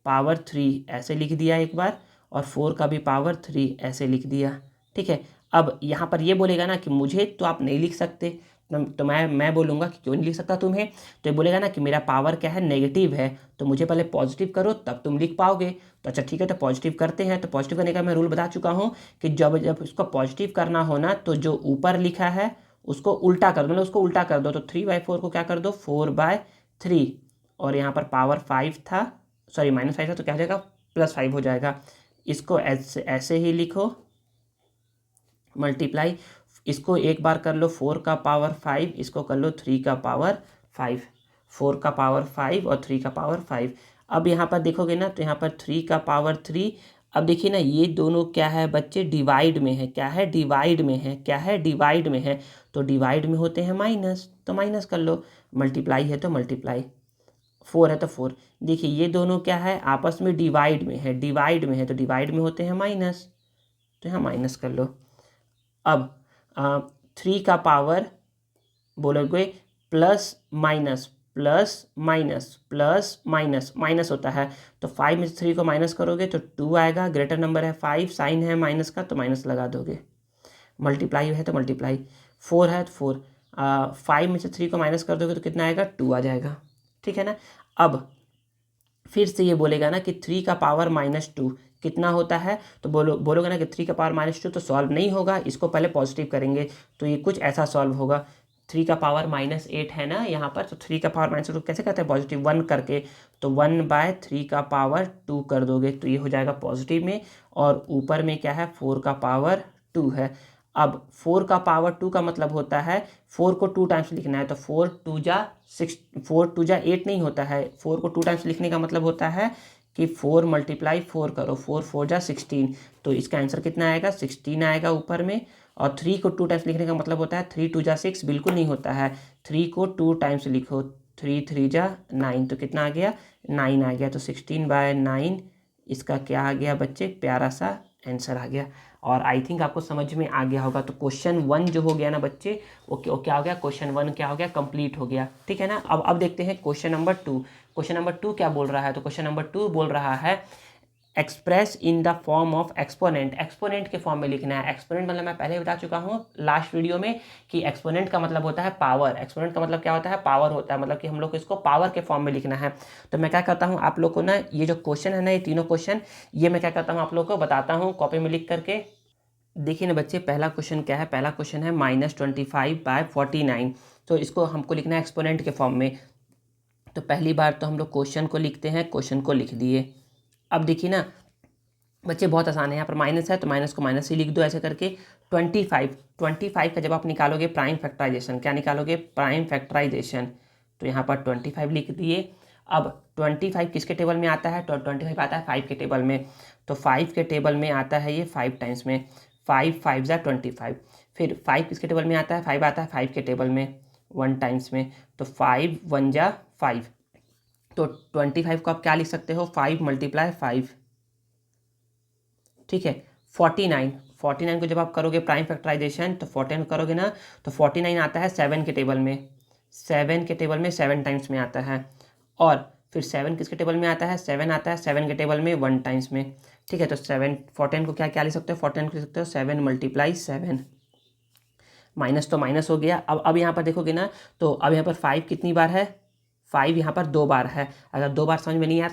पावर 3 ऐसे लिख दिया एक बार, और 4 का भी पावर 3 ऐसे लिख दिया, ठीक है। अब यहाँ पर ये बोलेगा ना कि मुझे तो आप नहीं लिख सकते, तो मैं बोलूँगा कि क्यों नहीं लिख सकता तुम्हें, तो ये बोलेगा ना कि मेरा पावर क्या है, नेगेटिव है, तो मुझे पहले पॉजिटिव करो तब तुम लिख पाओगे। तो अच्छा ठीक है, तो पॉजिटिव करते हैं। तो पॉजिटिव करने का मैं रूल बता चुका हूँ कि जब जब उसको पॉजिटिव करना हो ना, तो जो ऊपर लिखा है उसको उल्टा कर दो, मतलब उसको उल्टा कर दो, तो 3/4 को क्या कर दो 4/3, और यहाँ पर पावर 5 था, सॉरी -5 था, तो क्या हो जाएगा +5 हो जाएगा। इसको ऐसे ऐसे ही लिखो, मल्टीप्लाई, इसको एक बार कर लो 4 का पावर 5, इसको कर लो 3 का पावर 5, 4 का पावर 5 और 3 का पावर 5। अब यहाँ पर देखोगे ना, तो यहाँ पर 3 का पावर 3, अब देखिए ना ये दोनों क्या है बच्चे, डिवाइड में है, क्या है डिवाइड में है, क्या है डिवाइड में है, तो डिवाइड में होते हैं माइनस, तो माइनस कर लो, मल्टीप्लाई है तो मल्टीप्लाई, 4 है तो 4। देखिए ये दोनों क्या है, आपस में डिवाइड में है, डिवाइड में है, तो डिवाइड में होते हैं माइनस, तो यहाँ माइनस कर लो। अब 3 का पावर बोलोगे plus minus, plus minus, plus minus, minus होता है, तो 5 में से 3 को माइनस करोगे तो 2 आएगा, ग्रेटर नंबर है 5, साइन है माइनस का तो माइनस लगा दोगे, मल्टीप्लाई है तो मल्टीप्लाई, 4 है तो 4, 5 में से 3 को माइनस कर दोगे तो कितना आएगा 2 आ जाएगा, ठीक है ना। अब फिर से ये बोलेगा ना कि 3 का पावर -2 कितना होता है, तो बोलोगे ना कि 3 का पावर -2, तो सॉल्व नहीं होगा, इसको पहले पॉजिटिव करेंगे, तो ये कुछ ऐसा सॉल्व होगा। 3 का पावर -8 है ना यहाँ पर, तो 3 का पावर -2 कैसे करते हैं, पॉजिटिव 1 करके, तो 1/3 का पावर 2 कर दोगे, तो ये हो जाएगा पॉजिटिव में, और ऊपर में क्या है 4 का पावर 2 है। अब 4 का पावर 2 का मतलब होता है 4 को 2 टाइम्स लिखना है, तो 4 2 जा 6, 4 2 जा 8 नहीं होता है, 4 को 2 टाइम्स लिखने का मतलब होता है कि 4 × 4 करो, 4 4 जा 16, तो इसका आंसर कितना आएगा 16 आएगा ऊपर में। और 3 को 2 टाइम्स लिखने का मतलब होता है 3 2 जा 6, बिल्कुल नहीं होता है, 3 को 2 टाइम्स लिखो, 3 3 जा 9, तो कितना आ गया 9 आ गया, तो 16/9 इसका क्या आ गया बच्चे, प्यारा सा आंसर आ गया। और आई थिंक आपको समझ में आ गया होगा। तो क्वेश्चन 1 जो हो गया ना बच्चे, वो क्या हो गया, क्वेश्चन 1 क्या हो गया, कंप्लीट हो गया, ठीक है ना। अब देखते हैं क्वेश्चन नंबर 2। क्वेश्चन नंबर 2 क्या बोल रहा है, तो क्वेश्चन नंबर 2 बोल रहा है express in the form of exponent, exponent के फॉर्म में लिखना है। एक्सपोनेंट मतलब मैं पहले बता चुका हूँ लास्ट वीडियो में कि एक्सपोनेंट का मतलब होता है पावर, एक्सपोनेंट का मतलब क्या होता है, पावर होता है, मतलब कि हम लोग को इसको पावर के फॉर्म में लिखना है। तो मैं क्या करता हूँ आप लोग को ना, ये जो क्वेश्चन है ना, ये तीनों क्वेश्चन, ये मैं क्या करता हूँ आप लोग को बताता हूँ कॉपी में लिख करके। देखिए ना बच्चे, पहला क्वेश्चन क्या है, पहला क्वेश्चन है -25/49, तो इसको हमको लिखना है एक्सपोनेंट के फॉर्म में। तो पहली बार तो हम लोग क्वेश्चन को लिखते हैं, क्वेश्चन को लिख दिए। अब देखिए ना बच्चे, बहुत आसान है, यहाँ पर माइनस है तो माइनस को माइनस ही लिख दो ऐसे करके। 25 का जब आप निकालोगे प्राइम फैक्टराइजेशन, क्या निकालोगे, प्राइम फैक्टराइजेशन, तो यहाँ पर 25 लिख दिए। अब 25 किसके टेबल में आता है, तो 25 आता है 5 के टेबल में, तो 5 के टेबल में आता है ये 5 टाइम्स में, 5 5 जा 25। फिर 5 किसके टेबल में आता है, 5 आता है 5 के टेबल में 1 टाइम्स में, तो 5 1 जा 5, तो 25 को आप क्या लिख सकते हो, 5 × 5, ठीक है। 49 को जब आप करोगे प्राइम फैक्टराइजेशन, तो 49 करोगे ना, तो 49 आता है 7 के टेबल में, 7 के टेबल में 7 टाइम्स में आता है। और फिर 7 किसके टेबल में आता है, 7 आता है 7 के टेबल में 1 टाइम्स में, ठीक है। तो 14 को क्या लिख सकते हो, 14 को लिख सकते हो 7 × 7, माइनस तो माइनस हो गया। अब यहाँ पर देखोगे ना, तो अब यहाँ पर 5 कितनी बार है, 5 यहाँ पर 2 बार है। अगर 2 बार समझ में नहीं आ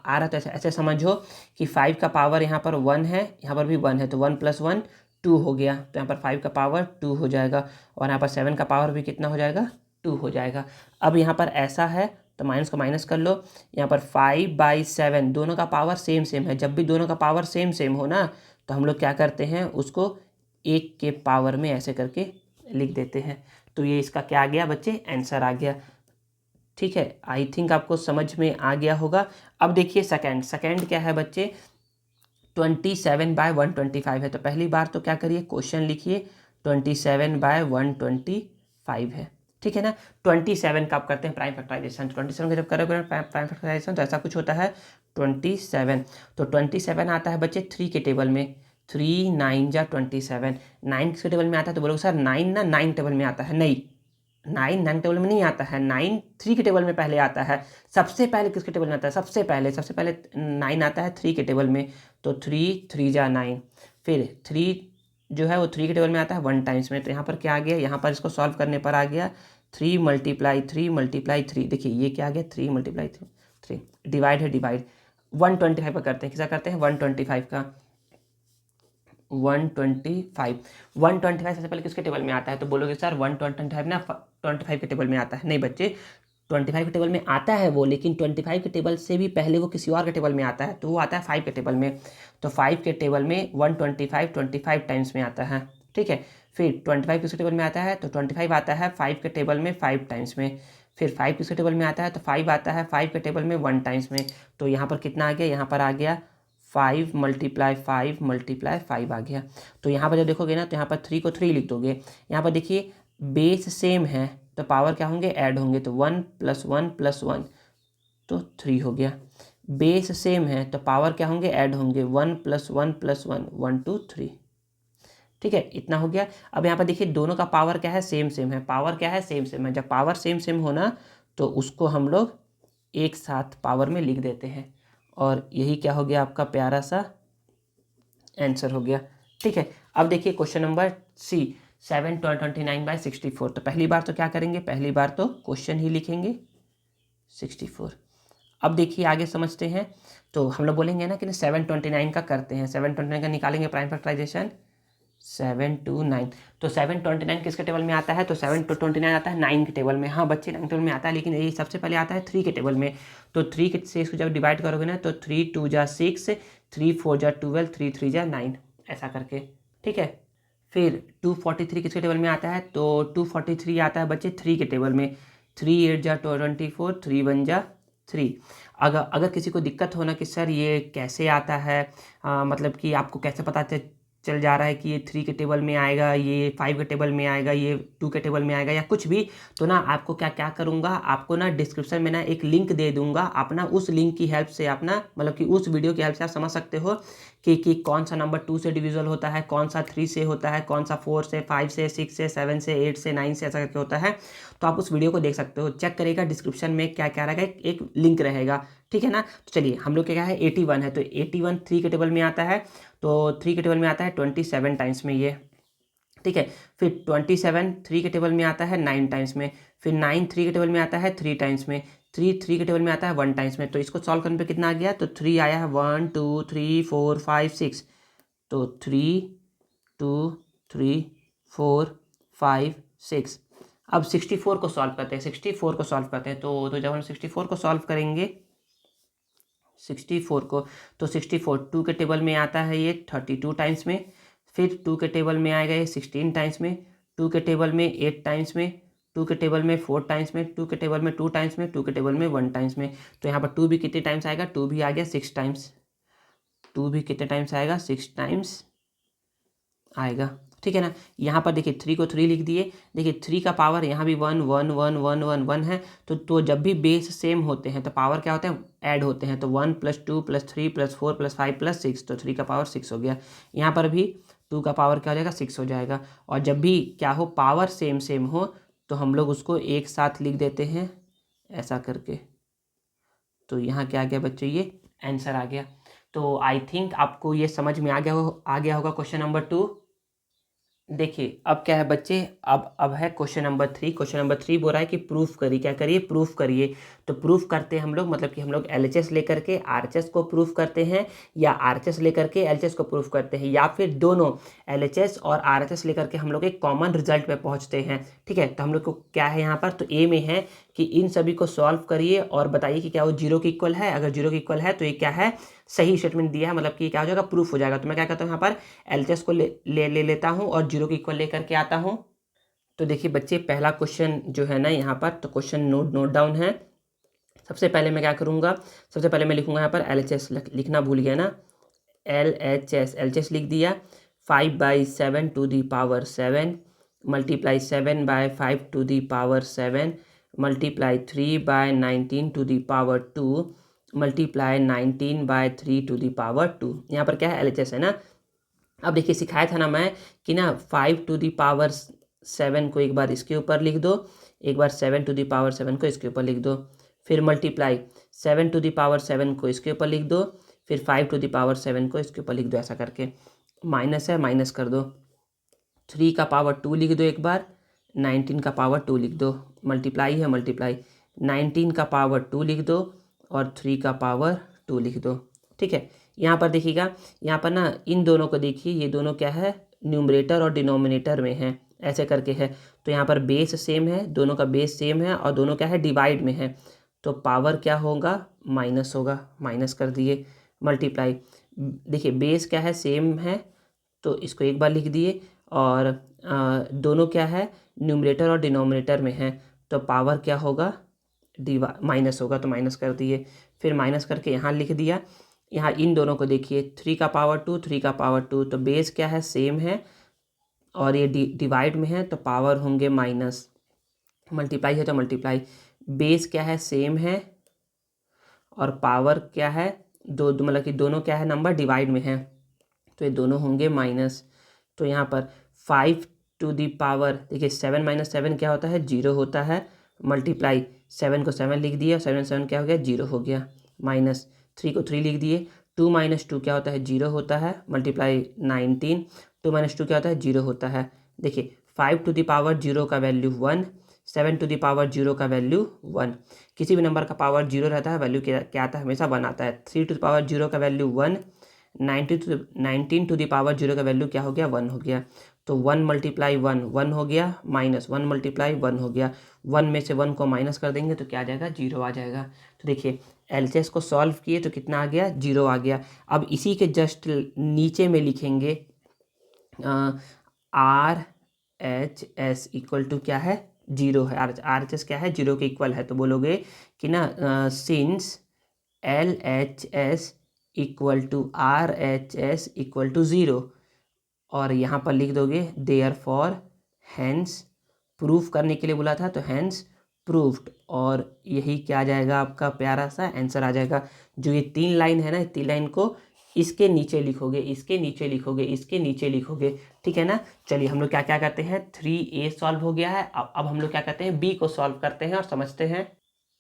रहा तो ऐसे समझो कि 5 का पावर यहाँ पर 1 है, यहाँ पर भी 1 है, तो 1 + 1 2 हो गया, तो यहाँ पर 5 का पावर 2 हो जाएगा और यहाँ पर 7 का पावर भी कितना हो जाएगा, 2 हो जाएगा। अब यहाँ पर ऐसा है तो माइनस को माइनस कर लो, यहाँ पर 5/7 दोनों का पावर सेम सेम है। जब भी दोनों का पावर सेम सेम हो ना तो हम लोग क्या करते हैं, उसको 1 के पावर में ऐसे करके लिख देते हैं। तो ये इसका क्या आ गया बच्चे, आंसर आ गया। ठीक है, आई थिंक आपको समझ में आ गया होगा। अब देखिए सेकंड क्या है बच्चे, 27/125 है। तो पहली बार तो क्या करिए, क्वेश्चन लिखिए 27/125 है। ठीक है ना। 27 का आप करते हैं प्राइम फैक्टराइजेशन, 27 का जब करोगे प्राइम फैक्टराइजेशन तो ऐसा कुछ होता है 27। तो 27 आता है बच्चे 3 के टेबल में, 3 9 जा 27। 9 किसके टेबल में आता है, तो बोलोगे सर 9 ना 9 टेबल में आता है। नहीं, 9 टेबल में नहीं आता है, 9 3 के टेबल में पहले आता है। सबसे पहले किसके टेबल में आता है, सबसे पहले 9 आता है 3 के टेबल में। तो 3 3 जा 9, फिर 3 जो है वो 3 के टेबल में आता है 1 टाइम्स में। तो यहाँ पर क्या आ गया, यहाँ पर इसको सॉल्व करने पर आ गया 3 × 3 देखिए ये क्या आ गया, 3 × 3 डिवाइड है, डिवाइड 125 का करते हैं, किसा करते हैं 125 का, 125 सबसे पहले किसके टेबल में आता है, तो बोलोगे सर 125 ना 25 के टेबल में आता है। नहीं बच्चे, 25 के टेबल में आता है वो, लेकिन 25 के टेबल से भी पहले वो किसी और के टेबल में आता है, तो वो आता है 5 के टेबल में। तो 5 के टेबल में 125 25 टाइम्स में आता है। ठीक है, फिर 25 किसके टेबल में आता है, तो 25 आता है 5 के टेबल में 5 टाइम्स में। फिर 5 किसके टेबल में आता है, तो 5 आता है 5 के टेबल में 1 टाइम्स में। तो यहाँ पर कितना आ गया, यहाँ पर आ गया 5 × 5 आ गया। तो यहाँ पर जब देखोगे ना तो यहाँ पर 3 को 3 लिख दोगे। यहाँ पर देखिए बेस सेम है तो पावर क्या होंगे, ऐड होंगे। तो 1 + 1 + 1 तो 3 हो गया। बेस सेम है तो पावर क्या होंगे, ऐड होंगे। 1 + 1 + 1 1 2 3। ठीक है, इतना हो गया। अब यहाँ पर देखिए दोनों का पावर क्या है, सेम सेम है। पावर क्या है, सेम सेम है। जब पावर सेम सेम हो ना तो उसको हम लोग एक साथ पावर में लिख देते हैं और यही क्या हो गया, आपका प्यारा सा आंसर हो गया। ठीक है, अब देखिए क्वेश्चन नंबर सी, 729/64। तो पहली बार तो क्या करेंगे, पहली बार तो क्वेश्चन ही लिखेंगे 64। अब देखिए आगे समझते हैं। तो हम लोग बोलेंगे ना कि 729 का करते हैं, 729 का निकालेंगे प्राइम फैक्टराइजेशन, 729। तो 729 किसके टेबल में आता है, तो 729 आता है 9 के टेबल में। हाँ बच्चे 9 के टेबल में आता है, लेकिन यही सबसे पहले आता है 3 के टेबल में। तो 3 से इसको जब डिवाइड करोगे ना तो 3 2 जा 6, 3 4 जा 12, 3 3 जा 9 ऐसा करके। ठीक है, फिर 243 किसके टेबल में आता है, तो 243 आता है बच्चे 3 के टेबल में। 3 8 जा 24, 3 1 जा 3। अगर किसी को दिक्कत हो ना कि सर ये कैसे आता है, मतलब कि आपको कैसे पता चल जा रहा है कि ये 3 के टेबल में आएगा, ये 5 के टेबल में आएगा, ये 2 के टेबल में आएगा या कुछ भी, तो ना आपको क्या क्या करूँगा, आपको ना डिस्क्रिप्शन में ना एक लिंक दे दूंगा। आप ना उस लिंक की हेल्प से आप ना मतलब कि उस वीडियो की हेल्प से आप समझ सकते हो कि कौन सा नंबर 2 से डिविजल होता है, कौन सा 3 से होता है, कौन सा 4 से, 5 से, 6 से, 7 से, 8 से, 9 से, ऐसा करके होता है। तो आप उस वीडियो को देख सकते हो, चेक करेगा डिस्क्रिप्शन में क्या क्या रहेगा, एक लिंक रहेगा। ठीक है ना। तो चलिए हम लोग क्या है 81 है, तो 81 3 के टेबल में आता है, तो 3 के टेबल में आता है 27 टाइम्स में ये। ठीक है, फिर 27 3 के टेबल में आता है 9 टाइम्स में। फिर 9 3 के टेबल में आता है 3 टाइम्स में। 3 3 के टेबल में आता है 1 टाइम्स में। तो इसको सॉल्व करने पे कितना आ गया, तो 3 आया है, 1 2 3 4 5 6। तो 3 2 3 4 5 6। अब 64 को सॉल्व करते हैं, 64 को सॉल्व करते हैं। तो जब हम 64 को सॉल्व करेंगे 64 को, तो 64 2 के टेबल में आता है ये 32 टाइम्स में। फिर 2 के टेबल में आएगा ये 16 टाइम्स में। 2 के टेबल में 8 टाइम्स में। 2 के टेबल में 4 टाइम्स में। 2 के टेबल में 2 टाइम्स में। 2 के टेबल में 1 टाइम्स में। तो यहाँ पर 2 भी कितने टाइम्स आएगा, 2 भी आ गया 6 टाइम्स। 2 भी कितने टाइम्स आएगा, 6 टाइम्स आएगा। ठीक है ना। यहाँ पर देखिए 3 को 3 लिख दिए। देखिए 3 का पावर यहाँ भी 1 1 1 1 1 1 है। तो जब भी बेस सेम होते हैं तो पावर क्या होते हैं, ऐड होते हैं। तो 1 + 2 + 3 + 4 + 5 + 6, तो 3 का पावर 6 हो गया। यहाँ पर भी 2 का पावर क्या हो जाएगा, 6 हो जाएगा। और जब भी क्या हो, पावर सेम सेम हो, तो हम लोग उसको एक साथ लिख देते हैं ऐसा करके। तो यहाँ क्या आ गया बच्चे, ये आंसर आ गया। तो आई थिंक आपको ये समझ में आ गया होगा क्वेश्चन नंबर 2। देखिए अब क्या है बच्चे, अब है क्वेश्चन नंबर 3। क्वेश्चन नंबर 3 बोल रहा है कि प्रूफ करिए, क्या करिए, प्रूफ करिए। तो प्रूफ करते हैं हम लोग, मतलब कि हम लोग LHS लेकर के RHS को प्रूफ करते हैं या RHS लेकर के LHS को प्रूफ करते हैं, या फिर दोनों LHS और RHS लेकर के हम लोग एक कॉमन रिजल्ट पे पहुंचते हैं। ठीक है, तो हम लोग को क्या है यहाँ पर, तो ए में है कि इन सभी को सॉल्व करिए और बताइए कि क्या वो जीरो के इक्वल है। अगर जीरो के इक्वल है तो ये क्या है, सही स्टेटमेंट दिया है, मतलब कि क्या हो जाएगा, प्रूफ हो जाएगा। तो मैं क्या करता हूँ यहाँ पर LHS को ले लेता हूँ और जीरो के इक्वल लेकर के आता हूँ। तो देखिए बच्चे, पहला क्वेश्चन जो है ना यहाँ पर, तो क्वेश्चन नोट डाउन है। सबसे पहले मैं क्या करूँगा, सबसे पहले मैं लिखूँगा यहाँ पर LHS, लिखना भूल गया ना, LHS लिख दिया। 5/7 to the power 7 multiply 7/5 to the power 7 multiply 3/19 to the power 2 multiply 19/3 to the power 2। यहाँ पर क्या है, LHS है ना। अब देखिए सिखाया था ना मैं कि ना 5 to the power 7 को एक बार इसके ऊपर लिख दो, एक बार 7 to the power 7 को इसके ऊपर लिख दो, फिर मल्टीप्लाई 7 to the power 7 को इसके ऊपर लिख दो, फिर 5 to the power 7 को इसके ऊपर लिख दो। ऐसा करके माइनस है, माइनस कर दो, 3 का पावर 2 लिख दो एक बार, 19 का पावर 2 लिख दो, मल्टीप्लाई है, मल्टीप्लाई 19 का पावर 2 लिख दो और 3 का पावर 2 लिख दो। ठीक है, यहाँ पर देखिएगा, यहाँ पर ना इन दोनों को देखिए, ये दोनों क्या है, न्यूमरेटर और डिनोमिनेटर में है, ऐसे करके है। तो यहाँ पर बेस सेम है, दोनों का बेस सेम है और दोनों क्या है, डिवाइड में है। तो पावर क्या होगा, माइनस होगा, माइनस कर दिए, मल्टीप्लाई, देखिए बेस क्या है, सेम है, तो इसको एक बार लिख दिए, और दोनों क्या है, न्यूमरेटर और डिनोमिनेटर में है, तो पावर क्या होगा, माइनस होगा, तो माइनस कर दिए। फिर माइनस करके यहाँ लिख दिया। यहाँ इन दोनों को देखिए, 3 का पावर 2, 3 का पावर 2, तो बेस क्या है, सेम है और ये डिवाइड में है, तो पावर होंगे माइनस, मल्टीप्लाई है तो मल्टीप्लाई, बेस क्या है, सेम है और पावर क्या है, दो मतलब कि दोनों क्या है, नंबर डिवाइड में है, तो ये दोनों होंगे माइनस। तो यहाँ पर 5 to the पावर, देखिए 7 - 7 क्या होता है, 0 होता है, मल्टीप्लाई 7 को 7 लिख दिया, 7 7 क्या हो गया, 0 हो गया, माइनस 3 को 3 लिख दिए, 2 - 2 क्या होता है, 0 होता है, मल्टीप्लाई 19, 2 - 2 क्या होता है, 0 होता है। देखिए 5 to the पावर 0 का वैल्यू 1, 7 to the पावर 0 का वैल्यू 1। किसी भी नंबर का पावर 0 रहता है, वैल्यू क्या आता है, हमेशा 1 आता है। 3 to the पावर 0 का वैल्यू 1, 19 to the पावर 0 का वैल्यू क्या हो गया, 1 हो गया। तो 1 मल्टीप्लाई 1 1 हो गया, माइनस 1 मल्टीप्लाई 1 हो गया, 1 में से 1 को माइनस कर देंगे तो क्या आ जाएगा, 0 आ जाएगा। तो देखिए LHS को सॉल्व किए तो कितना आ गया, 0 आ गया। अब इसी के जस्ट नीचे में लिखेंगे RHS इक्वल टू क्या है, 0 है, RHS क्या है, 0 के इक्वल है। तो बोलोगे कि ना since LHS equal to RHS equal to 0, और यहाँ पर लिख दोगे देयरफॉर, हैंस, प्रूफ करने के लिए बोला था तो हैंस प्रूफ्ड, और यही क्या आ जाएगा, आपका प्यारा सा आंसर आ जाएगा। जो ये 3 लाइन है ना, 3 लाइन को इसके नीचे लिखोगे, इसके नीचे लिखोगे, इसके नीचे लिखोगे, ठीक है ना। चलिए हम लोग क्या क्या करते हैं, 3A सॉल्व हो गया है। अब हम लोग क्या करते हैं, B को सॉल्व करते हैं और समझते हैं।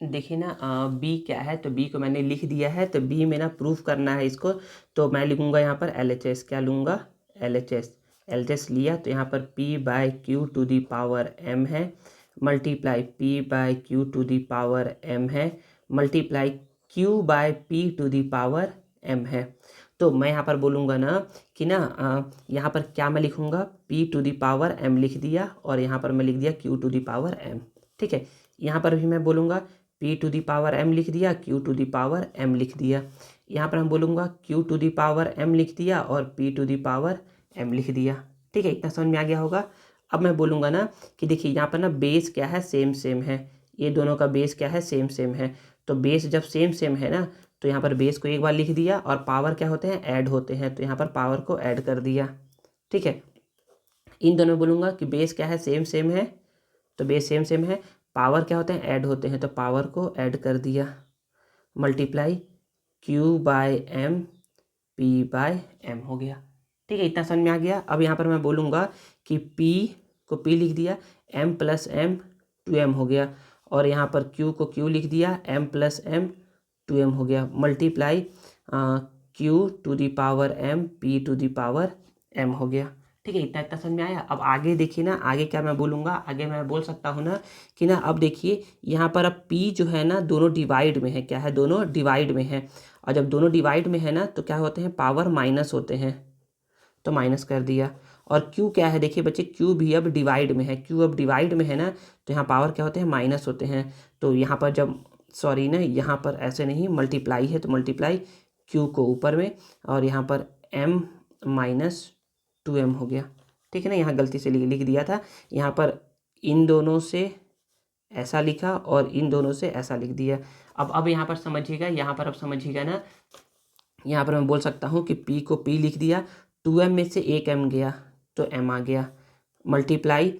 देखिए ना B क्या है, तो B को मैंने लिख दिया है, तो B में ना प्रूफ करना है इसको, तो मैं लिखूँगा यहाँ पर LHS, क्या लूँगा, LHS लिया, तो यहाँ पर P/Q to the power M है, multiply P/Q to the power M है, multiply Q/P to the power M है। तो मैं यहाँ पर बोलूँगा ना कि ना यहाँ पर क्या मैं लिखूँगा, P to the power M लिख दिया, और यहाँ पर मैं लिख दिया Q to the power M। ठीक है, यहाँ पर भी मैं बोलूँगा P to the power M लिख दिया, Q to the power M लिख दिया। यहाँ पर हम बोलूँगा Q to the power M लिख दिया और P to the power M लिख दिया। ठीक है, इतना समझ में आ गया होगा। अब मैं बोलूँगा ना कि देखिए यहाँ पर ना बेस क्या है, सेम सेम है, ये दोनों का बेस क्या है, सेम सेम है। तो बेस जब सेम सेम है ना, तो यहाँ पर बेस को एक बार लिख दिया, और पावर क्या होते हैं, ऐड होते हैं, तो यहाँ पर पावर को ऐड कर दिया। ठीक है, इन दोनों में बोलूँगा कि बेस क्या है, सेम सेम है, तो बेस सेम सेम है, पावर क्या होते हैं, ऐड होते हैं, तो पावर को ऐड कर दिया, मल्टीप्लाई Q/M P/M हो गया। ठीक है, इतना समझ में आ गया। अब यहाँ पर मैं बोलूँगा कि P को P लिख दिया, M + M 2M हो गया, और यहाँ पर Q को Q लिख दिया, M + M 2M हो गया, multiply Q to the power M P to the power M हो गया। ठीक है, इतना इतना समझ में आया। अब आगे देखिए ना, आगे क्या मैं बोलूँगा, आगे मैं बोल सकता हूँ ना कि ना अब देखिए यहाँ पर अब P जो है ना दोनों डिवाइड में है, क्या है, दोनों डिवाइड में है। और जब दोनों डिवाइड में है ना तो क्या होते हैं, पावर माइनस होते हैं, तो माइनस कर दिया। और Q क्या है, देखिए बच्चे Q भी अब डिवाइड में है, Q अब डिवाइड में है ना, तो यहाँ पावर क्या होते हैं, माइनस होते हैं। तो यहाँ पर जब सॉरी ना, यहाँ पर ऐसे नहीं, मल्टीप्लाई है तो मल्टीप्लाई Q को ऊपर में, और यहाँ पर M माइनस 2M हो गया। ठीक है ना, यहाँ गलती से लिख दिया था, यहाँ पर इन दोनों से ऐसा लिखा और इन दोनों से ऐसा लिख दिया। अब यहाँ पर समझिएगा, यहाँ पर अब समझिएगा ना, यहाँ पर मैं बोल सकता हूँ कि P को P लिख दिया, 2M में से एक M गया तो M आ गया, मल्टीप्लाई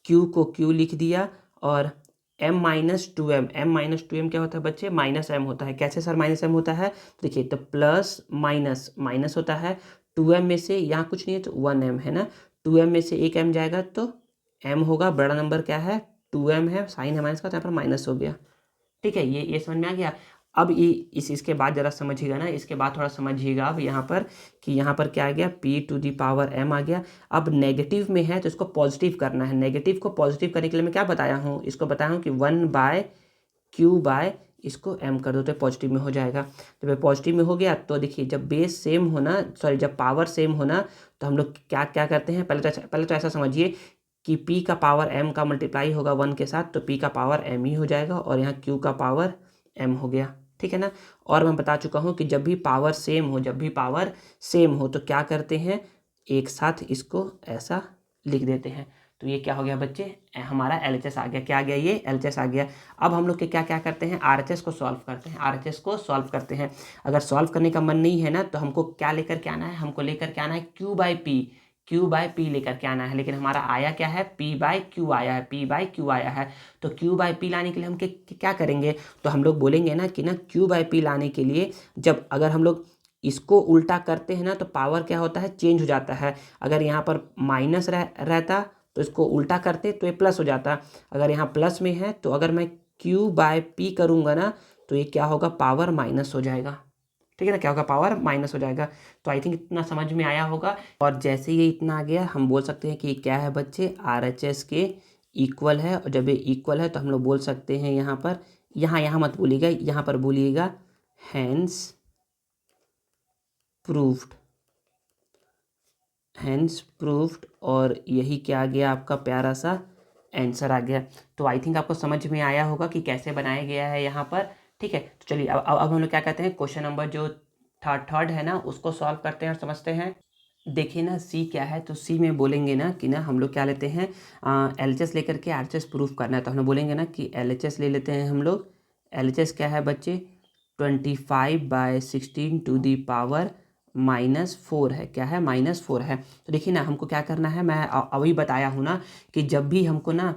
Q को Q लिख दिया, और M minus 2M, M minus 2M क्या होता है बच्चे, माइनस M होता है। कैसे सर माइनस M होता है, देखिए तो प्लस माइनस माइनस होता है, 2M में से यहाँ कुछ नहीं है तो 1M है ना, 2M में से एक M जाएगा तो M होगा, बड़ा नंबर क्या है 2M है, साइन है माइनस का तो यहाँ पर माइनस हो गया। ठीक है, ये समझ में आ गया। अब ये इसके बाद ज़रा समझिएगा ना, इसके बाद थोड़ा समझिएगा अब यहाँ पर कि यहाँ पर क्या आ गया, P to the power M आ गया। अब नेगेटिव में है तो इसको पॉजिटिव करना है, नेगेटिव को पॉजिटिव करने के लिए मैं क्या बताया हूँ, इसको बताया हूँ कि 1/Q बाय इसको M कर दो तो पॉजिटिव में हो जाएगा। जब पॉजिटिव में हो गया तो देखिए जब बेस सेम होना, सॉरी जब पावर सेम होना, तो हम लोग क्या क्या करते हैं, पहले तो ऐसा समझिए कि P का पावर M का मल्टीप्लाई होगा 1 के साथ, तो P का पावर M ही हो जाएगा, और यहाँ Q का पावर M हो गया। ठीक है ना, और मैं बता चुका हूँ कि जब भी पावर सेम हो, जब भी पावर सेम हो तो क्या करते हैं, एक साथ इसको ऐसा लिख देते हैं। तो ये क्या हो गया बच्चे, हमारा LHS आ गया। क्या आ गया, ये LHS आ गया। अब हम लोग के क्या क्या करते हैं, RHS को सॉल्व करते हैं, RHS को सॉल्व करते हैं। अगर सॉल्व करने का मन नहीं है ना तो हमको क्या लेकर के आना है, हमको लेकर के आना है Q/P लेकर के आना है। लेकिन हमारा आया क्या है, P/Q आया है, P/Q आया है। तो Q/P लाने के लिए हम क्या करेंगे, तो हम लोग बोलेंगे ना कि ना Q/P लाने के लिए जब अगर हम लोग इसको उल्टा करते हैं ना तो पावर क्या होता है, चेंज हो जाता है। अगर यहाँ पर माइनस रहता तो इसको उल्टा करते तो ये प्लस हो जाता। अगर यहाँ प्लस में है तो अगर मैं Q/P करूँगा ना तो ये क्या होगा, पावर माइनस हो जाएगा। ठीक है ना, क्या होगा, पावर माइनस हो जाएगा। तो आई थिंक इतना समझ में आया होगा। और जैसे ये इतना आ गया, हम बोल सकते हैं कि क्या है बच्चे, RHS के इक्वल है। और जब ये इक्वल है तो हम लोग बोल सकते हैं यहाँ पर, यहाँ मत बोलिएगा, यहाँ पर बोलिएगा हैंस प्रूफ्ड, हैंस प्रूफ्ड। और यही क्या आ गया, आपका प्यारा सा आंसर आ गया। तो आई थिंक आपको समझ में आया होगा कि कैसे बनाया गया है यहाँ पर। ठीक है, तो चलिए अब हम लोग क्या कहते हैं, क्वेश्चन नंबर जो थर्ड है ना उसको सॉल्व करते हैं और समझते हैं। देखिए ना सी क्या है, तो सी में बोलेंगे ना कि ना हम लोग क्या लेते हैं, LHS लेकर के RHS प्रूफ करना है। तो हम लोग बोलेंगे ना कि LHS ले लेते हैं हम लोग। LHS क्या है बच्चे, 25/16 टू दी पावर -4 है। क्या है, -4 है। तो देखिए ना हमको क्या करना है, मैं अभी बताया हूँ ना कि जब भी हमको ना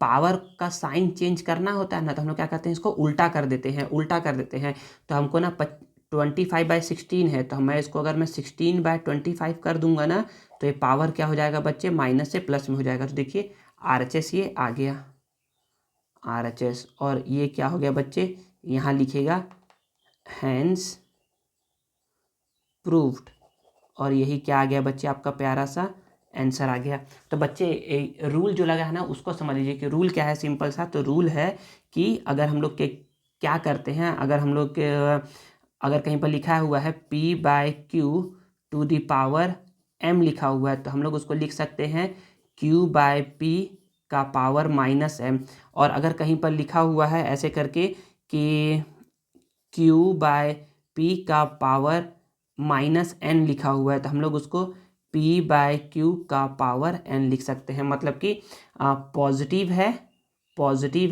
पावर का साइन चेंज करना होता है ना तो हम लोग क्या करते हैं, इसको उल्टा कर देते हैं, उल्टा कर देते हैं। तो हमको ना 25/16 है, तो मैं इसको अगर मैं 16/25 कर दूंगा ना तो ये पावर क्या हो जाएगा बच्चे, माइनस से प्लस में हो जाएगा। तो देखिए RHS ये आ गया, RHS। और ये क्या हो गया बच्चे, यहाँ लिखेगा हैंस प्रूव्ड। और यही क्या आ गया बच्चे, आपका प्यारा सा आंसर आ गया। तो बच्चे रूल जो लगा है ना उसको समझ लीजिए कि रूल क्या है, सिंपल सा। तो रूल है कि अगर हम लोग के क्या करते हैं, अगर हम लोग के अगर कहीं पर लिखा हुआ है P/Q to the power M लिखा हुआ है तो हम लोग उसको लिख सकते हैं Q/P का पावर -M। और अगर कहीं पर लिखा हुआ है ऐसे करके कि Q/P का पावर -N लिखा हुआ है तो हम लोग उसको P/Q का पावर N लिख सकते हैं। मतलब कि पॉजिटिव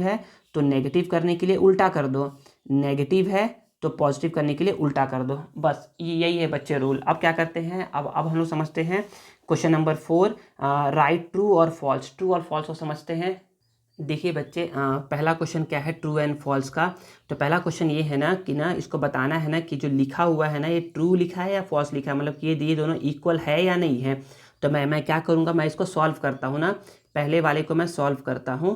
है तो नेगेटिव करने के लिए उल्टा कर दो, नेगेटिव है तो पॉजिटिव करने के लिए उल्टा कर दो। बस यही है बच्चे रूल। अब क्या करते हैं, अब हम लोग समझते हैं क्वेश्चन नंबर 4, राइट ट्रू और फॉल्स, ट्रू और फॉल्स को समझते हैं। देखिए बच्चे पहला क्वेश्चन क्या है, ट्रू एंड फॉल्स का। तो पहला क्वेश्चन ये है ना कि ना इसको बताना है ना कि जो लिखा हुआ है ना ये ट्रू लिखा है या फॉल्स लिखा है, मतलब कि ये दोनों इक्वल है या नहीं है। तो मैं क्या करूँगा, मैं इसको सॉल्व करता हूँ ना, पहले वाले को मैं सॉल्व करता हूँ।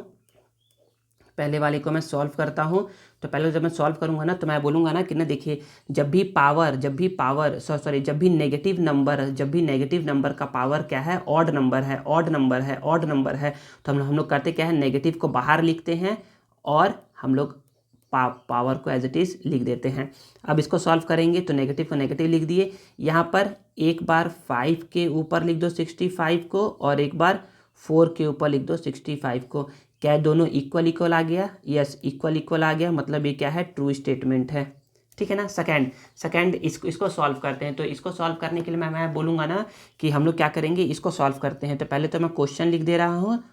पहले वाले को मैं सॉल्व करता हूँ। तो पहले जब मैं सॉल्व करूँगा ना तो मैं बोलूँगा ना कि ना देखिए, जब भी नेगेटिव नंबर का पावर क्या है, ऑड नंबर है, तो हम लोग करते क्या है, नेगेटिव को बाहर लिखते हैं और हम लोग पावर को एज इट इज़ लिख देते हैं। अब इसको सॉल्व करेंगे तो नेगेटिव को नेगेटिव लिख दिए, यहाँ पर एक बार 5 के ऊपर लिख दो 65 को और एक बार 4 के ऊपर लिख दो 65 को। क्या दोनों इक्वल आ गया? यस, इक्वल आ गया, मतलब ये क्या है, ट्रू स्टेटमेंट है। ठीक है ना। सेकंड इसको सॉल्व करते हैं। तो इसको सॉल्व करने के लिए मैं बोलूँगा ना कि हम लोग क्या करेंगे, इसको सॉल्व करते हैं। तो पहले तो मैं क्वेश्चन लिख दे रहा हूँ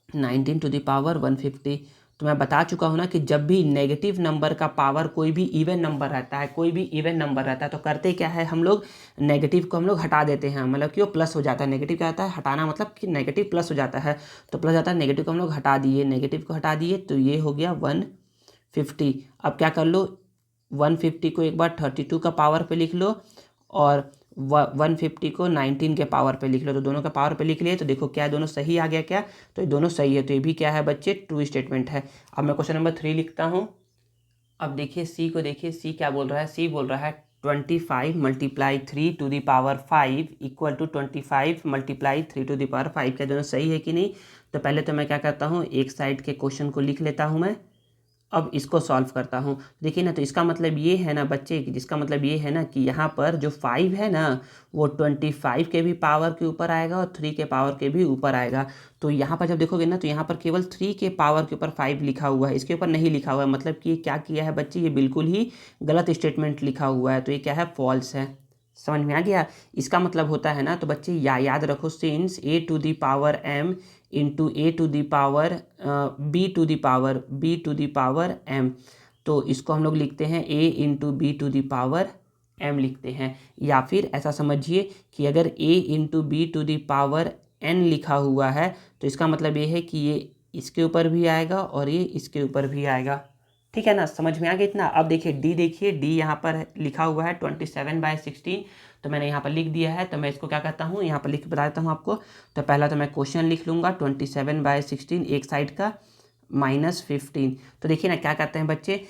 19 टू द पावर 150। तो मैं बता चुका हूँ ना कि जब भी नेगेटिव नंबर का पावर कोई भी इवन नंबर रहता है तो करते क्या है, हम लोग नेगेटिव को हम लोग हटा देते हैं, मतलब कि वो प्लस हो जाता है। नेगेटिव क्या होता है, हटाना, मतलब कि नेगेटिव प्लस हो जाता है, तो प्लस जाता है, नेगेटिव को हम लोग हटा दिए, तो ये हो गया 150। अब क्या कर लो, 150 को एक बार 32 का पावर पे लिख लो और 150 को 19 के पावर पे लिख लो। तो दोनों का पावर पे लिख लिए तो देखो क्या दोनों सही आ गया क्या, तो ये दोनों सही है। तो ये भी क्या है बच्चे, ट्रू स्टेटमेंट है। अब मैं क्वेश्चन नंबर 3 लिखता हूँ। अब देखिए सी को, देखिए सी क्या बोल रहा है, सी बोल रहा है 25 multiply 3 to the power 5 equal to 25 multiply 3 to the power 5। क्या दोनों सही है कि नहीं? तो पहले तो मैं क्या करता हूँ, एक साइड के क्वेश्चन को लिख लेता हूँ मैं, अब इसको सॉल्व करता हूँ। देखिए ना, तो इसका मतलब ये है ना बच्चे, जिसका मतलब ये है ना कि यहाँ पर जो 5 है ना वो 25 के भी पावर के ऊपर आएगा और 3 के पावर के भी ऊपर आएगा। तो यहाँ पर जब देखोगे ना तो यहाँ पर केवल 3 के पावर के ऊपर 5 लिखा हुआ है, इसके ऊपर नहीं लिखा हुआ है। मतलब कि क्या किया है बच्चे, ये बिल्कुल ही गलत स्टेटमेंट लिखा हुआ है। तो ये क्या है, फॉल्स है। समझ में आ गया? इसका मतलब होता है ना, तो बच्चे याद रखो, since a to the power m into a to the power b to the power m, तो इसको हम लोग लिखते हैं a into b to the power m लिखते हैं। या फिर ऐसा समझिए कि अगर a into b to the power n लिखा हुआ है तो इसका मतलब ये है कि ये इसके ऊपर भी आएगा और ये इसके ऊपर भी आएगा। ठीक है ना, समझ में आ गया इतना? अब देखिए डी, देखिए डी यहाँ पर लिखा हुआ है 27/16, तो मैंने यहाँ पर लिख दिया है। तो मैं इसको क्या करता हूँ, यहाँ पर लिख बता देता हूँ आपको। तो पहला तो मैं क्वेश्चन लिख लूँगा 27/16 एक साइड का -15। तो देखिए ना क्या करते हैं बच्चे,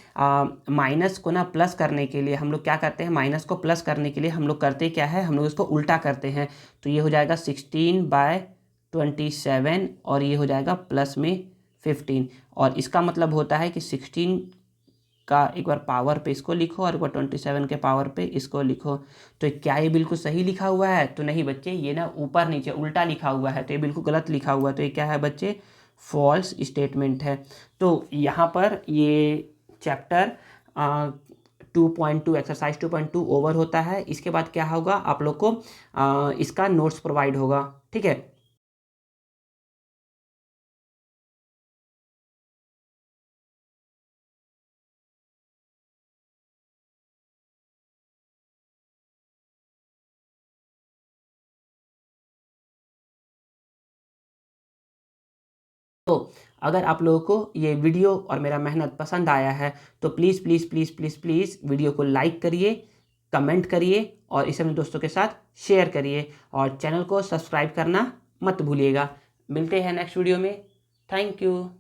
माइनस को ना प्लस करने के लिए हम लोग क्या करते हैं, माइनस को प्लस करने के लिए हम लोग करते क्या है, हम लोग इसको उल्टा करते हैं। तो ये हो जाएगा 16/27 और ये हो जाएगा प्लस में 15। और इसका मतलब होता है कि 16 का एक बार पावर पे इसको लिखो और एक बार 27 के पावर पे इसको लिखो। तो क्या ये बिल्कुल सही लिखा हुआ है? तो नहीं बच्चे, ये ना ऊपर नीचे उल्टा लिखा हुआ है, तो ये बिल्कुल गलत लिखा हुआ है। तो ये क्या है बच्चे, फॉल्स स्टेटमेंट है। तो यहाँ पर ये चैप्टर 2.2 एक्सरसाइज 2.2 ओवर होता है। इसके बाद क्या होगा, आप लोग को इसका नोट्स प्रोवाइड होगा। ठीक है। तो अगर आप लोगों को ये वीडियो और मेरा मेहनत पसंद आया है तो please please please please please video को लाइक करिए, कमेंट करिए और इसे अपने दोस्तों के साथ शेयर करिए और चैनल को सब्सक्राइब करना मत भूलिएगा। मिलते हैं नेक्स्ट वीडियो में। Thank you.